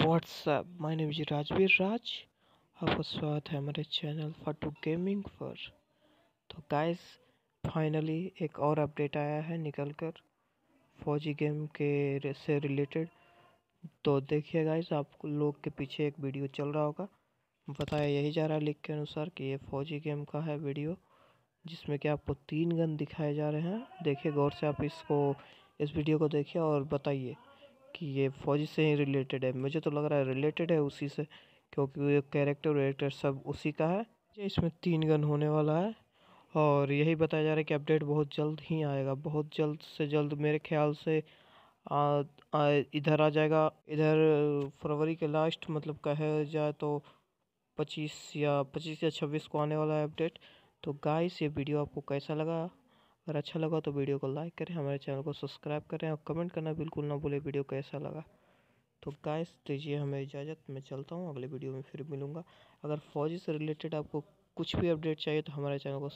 WhatsApp my name is Rajveer Raj. आपका स्वागत है हमारे चैनल फटू गेमिंग पर। तो गाइस फाइनली एक और अपडेट आया है निकल कर फौजी गेम के से रिलेटेड। तो देखिए गाइस, आप लोग के पीछे एक वीडियो चल रहा होगा, बताया यही जा रहा है लिख के अनुसार कि ये फौजी गेम का है वीडियो, जिसमें कि आपको 3 गन दिखाए जा रहे हैं। देखिए गौर से, आप इस वीडियो को देखिए और बताइए कि ये फौजी से ही रिलेटेड है। मुझे तो लग रहा है रिलेटेड है उसी से, क्योंकि ये कैरेक्टर वेरेक्टर सब उसी का है। इसमें 3 गन होने वाला है और यही बताया जा रहा है कि अपडेट बहुत जल्द ही आएगा, बहुत जल्द से जल्द। मेरे ख्याल से इधर आ जाएगा, इधर फरवरी के लास्ट, मतलब कहे जाए तो 25 या 26 को आने वाला है अपडेट। तो गाइस, ये वीडियो आपको कैसा लगा? अगर अच्छा लगा तो वीडियो को लाइक करें, हमारे चैनल को सब्सक्राइब करें और कमेंट करना बिल्कुल ना भूलें वीडियो कैसा लगा। तो गाइस दीजिए हमें इजाज़त, मैं चलता हूँ, अगले वीडियो में फिर मिलूँगा। अगर फौजी से रिलेटेड आपको कुछ भी अपडेट चाहिए तो हमारे चैनल को